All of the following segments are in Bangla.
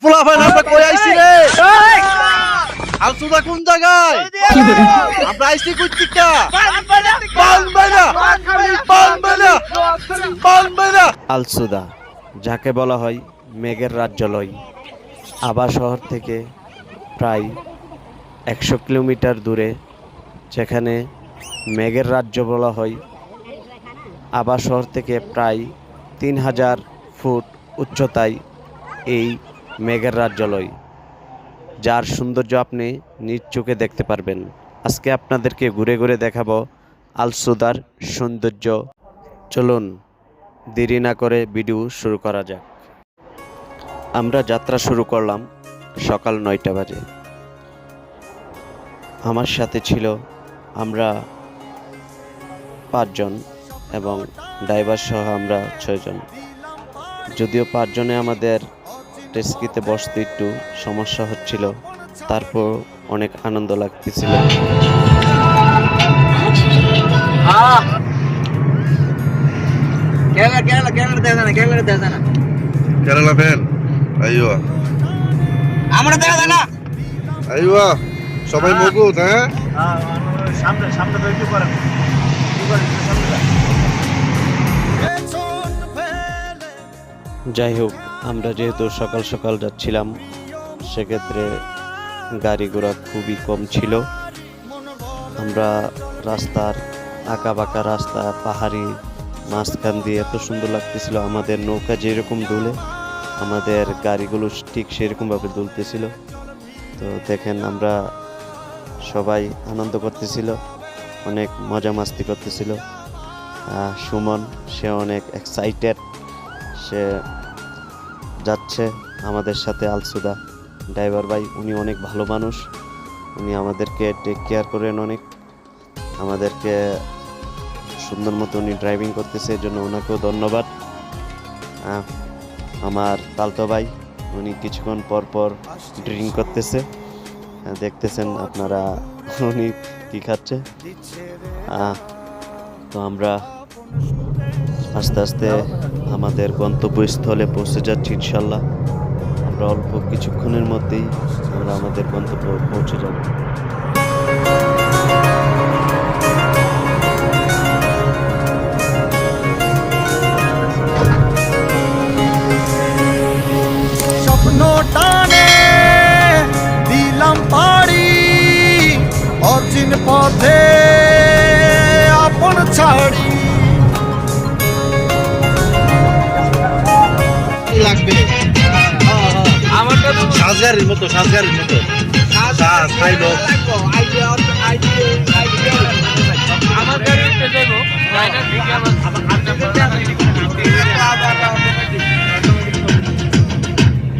পোলা ভাই আমরা কই আইছি রে আলসুদা কোন জায়গায় আমরা আইছি কই টিকা পানবাড়া আলসুদা যাকে বলা হয় মেঘের রাজ্যালয় আবা শহর থেকে প্রায় 100 কিলোমিটার দূরে, যেখানে মেঘের রাজ্য বলা হয়। আবা শহর থেকে প্রায় 3000 ফুট উচ্চতায় এই মেঘের রাজ্যালয়, যার সৌন্দর্য আপনি নিজ চোখে দেখতে পারবেন। আজকে আপনাদেরকে ঘুরে ঘুরে দেখাবো আলসুদার সৌন্দর্য। চলুন দেরি না করে ভিডিও শুরু করা যাক। আমরা যাত্রা শুরু করলাম সকাল 9টা বাজে। আমার সাথে ছিল আমরা 5 জন এবং ড্রাইভার সহ আমরা 6 জন। যদিও 5 জনে আমাদের ট্যাক্সিতে বসতে একটু সমস্যা হচ্ছিল, তারপর অনেক আনন্দ লাগতেছিল। কেরালা ফ্যান আইও আমরা দেখা যায় না আইও সবাই মজবুত। হ্যাঁ সামনে সামনে তো একটু করেন যাই হোক, আমরা যেহেতু সকাল সকাল যাচ্ছিলাম, সেক্ষেত্রে গাড়ি ঘোড়া খুবই কম ছিল। আমরা রাস্তার আঁকা বাঁকা রাস্তা, পাহাড়ি মাঝখান দিয়ে এত সুন্দর লাগতেছিল। আমাদের নৌকা যেরকম দুলে আমাদের গাড়িগুলো ঠিক সেরকমভাবে দুলতেছিল। তো দেখেন, আমরা সবাই আনন্দ করতেছিল, অনেক মজা মাস্তি করতেছিল। সুমন সে অনেক এক্সাইটেড, সে যাচ্ছে আমাদের সাথে। আলসুদা ড্রাইভার ভাই, উনি অনেক ভালো মানুষ, উনি আমাদেরকে টেক কেয়ার করেন অনেক, আমাদেরকে সুন্দর মতো উনি ড্রাইভিং করতেছে, এই জন্য ওনাকেও ধন্যবাদ। আমার তালতো ভাই, উনি কিছুক্ষণ পর পর ড্রিঙ্ক করতেছে, দেখতেছেন আপনারা উনি কি খাচ্ছে। তো আমরা আস্তে আস্তে আমাদের গন্তব্যস্থলে পৌঁছে যাচ্ছি ইনশাল্লাহ। আমরা অল্প কিছুক্ষণের মধ্যেই আমরা আমাদের গন্তব্যে পৌঁছে যাব। স্বপ্ন টানে দিলাম পাড়ি অচিন পথে আপন ছাড়ি। লাগবে আমারটা তো সাজগারির মতো খাইলো আমার গাড়িতে যাবো রাইডার দিকে আমার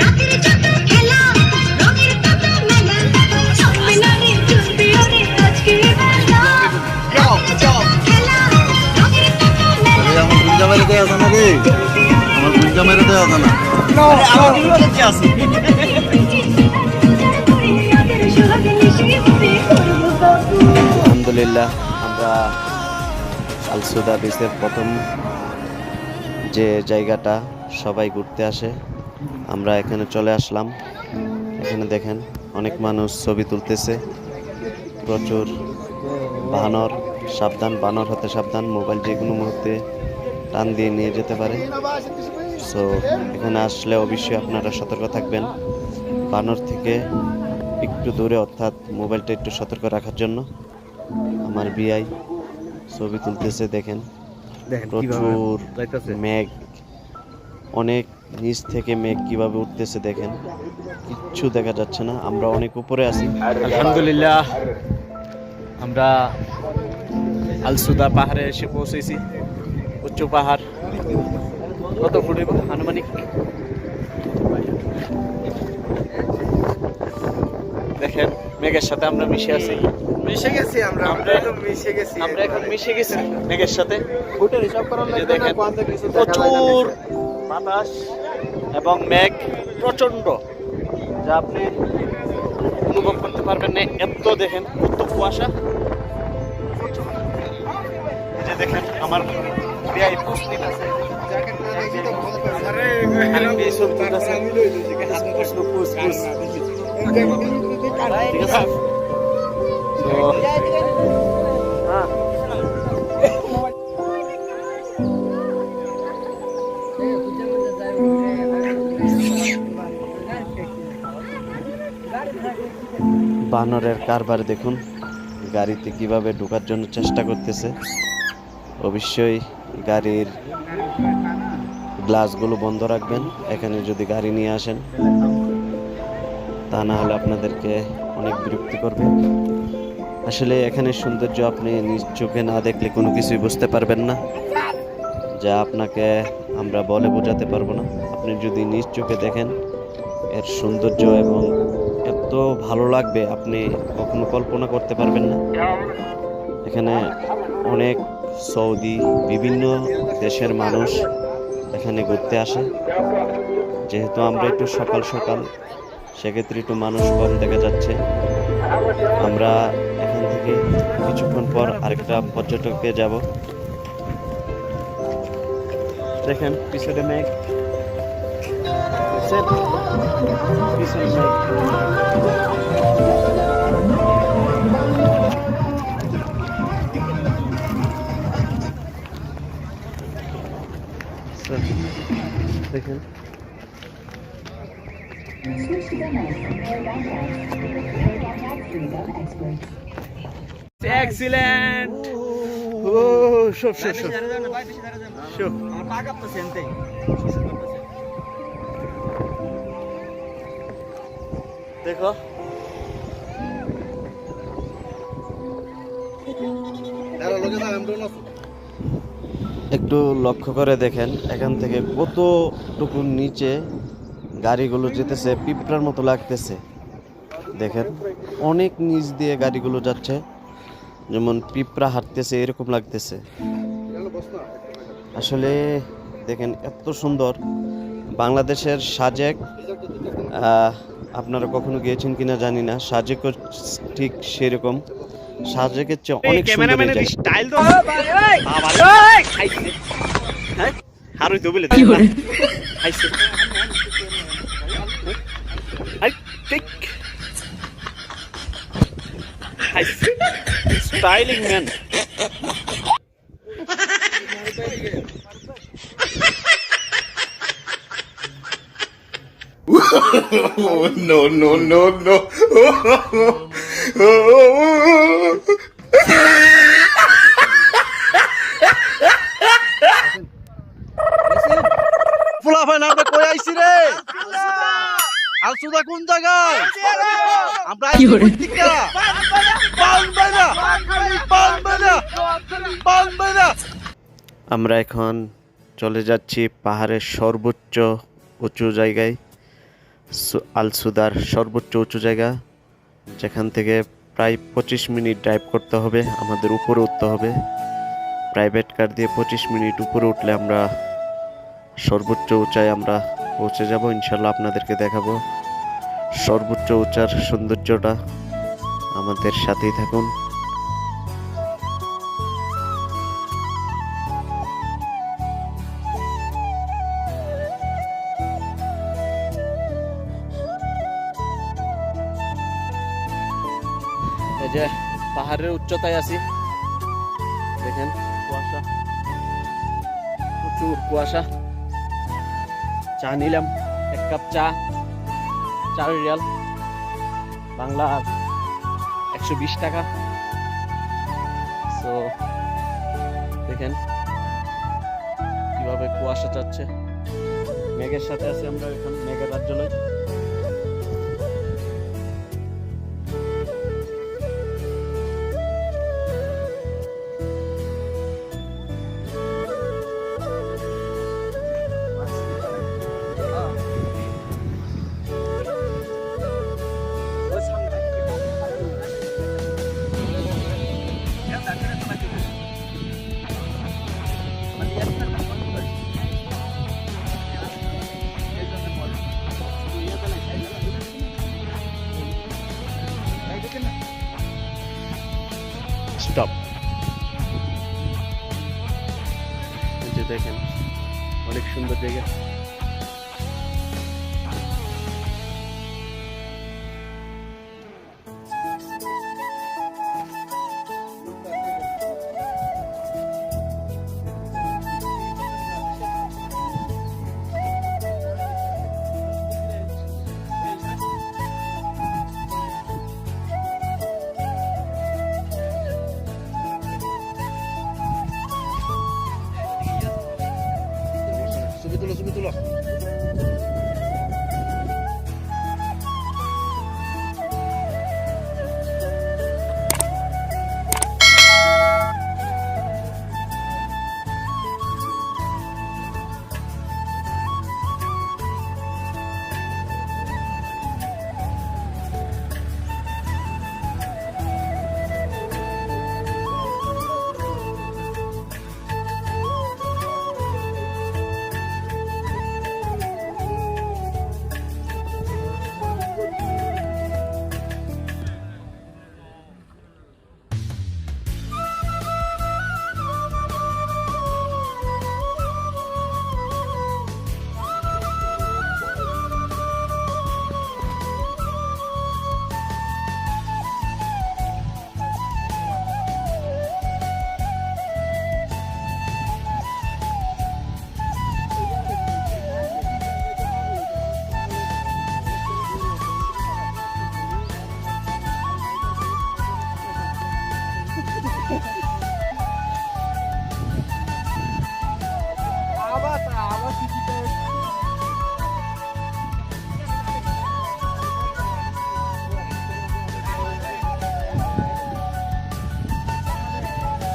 রঙের যত খেলা রঙের তত মেলা সম্মেলনে চলবে ওরে আজকে মেলা খেলা রঙের তত মেলা আমার গুঞ্জা মেরে দেওয়া জানা রে আমার গুঞ্জা মেরে দেওয়া জানা আলহামদুলিল্লাহ, আমরা আলসুদা বিচের প্রথম যে জায়গাটা সবাই ঘুরতে আসে, আমরা এখানে চলে আসলাম। এখানে দেখেন অনেক মানুষ ছবি তুলতেছে, প্রচুর বানর, সাবধান, বানর হতে সাবধান, মোবাইল যে কোনো মুহূর্তে টান দিয়ে নিয়ে যেতে পারে। সো এখানে আসলে অবশ্যই আপনারা সতর্ক থাকবেন, বানর থেকে একটু দূরে, অর্থাৎ মোবাইলটা একটু সতর্ক রাখার জন্য। আমার বিআই ছবি তুলতেছে, দেখেন প্রচুর মেঘ, অনেক নিচ থেকে মেঘ কিভাবে উঠতেছে দেখেন, কিচ্ছু দেখা যাচ্ছে না, আমরা অনেক উপরে আছি। আলহামদুলিল্লাহ, আমরা আলসুদা পাহাড়ে এসে পৌঁছেছি। উচ্চ পাহাড়, কত ফুট আনুমানিক দেখেন, মেঘের সাথে আমরা মিশে আছি, মিশে গেছি আমরা একদম মিশে গেছি আমরা এখন মিশে গেছি মেঘের সাথে। ফুটের হিসাব করার এই যে লাগবে না দেখেন, কোয়ান্তে কিছু প্রচুর বাতাস এবং মেঘ প্রচন্ড, যা আপনি অনুভব করতে পারবেন না। এত দেখেন, কত কুয়াশা। এই যে দেখেন আমার বিআই উপস্থিত আছে, জ্যাকেট পরে দেখি তো ভয় করে। আরে এই সব তুলতেছে। পুস ঠিক আছে তো হ্যাঁ বানরের কারবার দেখুন, গাড়িতে কিভাবে ঢোকার জন্য চেষ্টা করতেছে। অবশ্যই গাড়ির গ্লাসগুলো বন্ধ রাখবেন এখানে যদি গাড়ি নিয়ে আসেন, তা না হলে আপনাদেরকে অনেক বিরক্তি করবে। আসলে এখানে সৌন্দর্য আপনি নিজ চোখে না দেখলে কোনো কিছুই বুঝতে পারবেন না, যা আপনাকে আমরা বলে বোঝাতে পারবো না। আপনি যদি নিজ চোখে দেখেন এর সৌন্দর্য এবং এত ভালো লাগবে আপনি কখনো কল্পনা করতে পারবেন না। এখানে অনেক সৌদি বিভিন্ন দেশের মানুষ এখানে ঘুরতে আসে। যেহেতু আমরা একটু সকাল সকাল, সেক্ষেত্রে একটু মানুষ কম দেখা যাচ্ছে। আমরা এখান থেকে কিছুক্ষণ পর আরেকটা পর্যটকে যাব। দেখেন পিছনে মেঘ, পিছনে মেঘ। দেখেন এক্সিলেন্ট ও সব সব সব দেখো একটু লক্ষ্য করে দেখেন এখান থেকে কতটুকু নিচে গাড়িগুলো যেতেছে, পিঁপড়ার মতো লাগতেছে। দেখেন অনেক নিচ দিয়ে গাড়িগুলো যাচ্ছে, যেমন পিঁপড়া হাঁটতেছে এরকম লাগতেছে। আসলে দেখেন এত সুন্দর। বাংলাদেশের সাজেক, আপনারা কখনো গিয়েছেন কিনা জানি না, সাজেকও ঠিক সেরকম। সাজেকের চেয়ে অনেক সুন্দর এই জায়গা। স্টাইল তো খাইছে হ্যাঁ হারুই তো বলে খাইছে ঠিক খাইছে styling man. No, no, no, no. ফুলাফান আমরা কই আইছি রে? আলসুদা কোন জায়গায়? আমরা আইছি কই থেকে? পানবাইরা। আমরা এখন চলে যাচ্ছি পাহাড়ের সর্বোচ্চ উঁচু জায়গায়, আলসুদার সর্বোচ্চ উঁচু জায়গা, যেখান থেকে প্রায় 25 মিনিট ড্রাইভ করতে হবে। আমাদের উপরে উঠতে হবে প্রাইভেট কার দিয়ে। 25 মিনিট উপরে উঠলে আমরা সর্বোচ্চ উঁচায় আমরা পৌঁছে যাব। ইনশাল্লাহ আপনাদেরকে দেখাবো সর্বোচ্চ উঁচার সৌন্দর্যটা। আমাদের সাথেই থাকুন। এই যে পাহাড়ের উচ্চতায় আছি, দেখেন কুয়াশা, প্রচুর কুয়াশা। চা নিলাম, 1 কাপ চা 4 রিয়াল, বাংলা 120 টাকা। তো দেখেন কিভাবে কুয়াশা যাচ্ছে, মেঘের সাথে আছি আমরা এখন, মেঘের রাজ্য নয়। স্টপ। যে দেখেন অনেক সুন্দর জায়গা।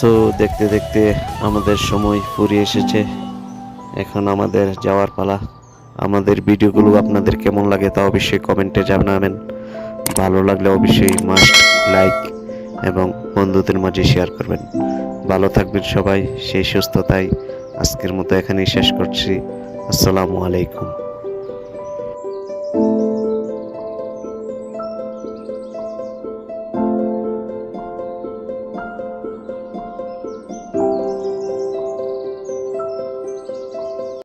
সো দেখতে দেখতে আমাদের সময় ফুরিয়ে এসেছে, এখন আমাদের যাওয়ার পালা। আমাদের ভিডিওগুলো আপনাদের কেমন লাগে তা অবশ্যই কমেন্টে জানাবেন। ভালো লাগলে অবশ্যই মাস্ট লাইক এবং বন্ধুদের মাঝে শেয়ার করবেন। ভালো থাকবেন সবাই, সেই সুস্থতায় আজকের মতো এখানেই শেষ করছি। আসসালামু আলাইকুম।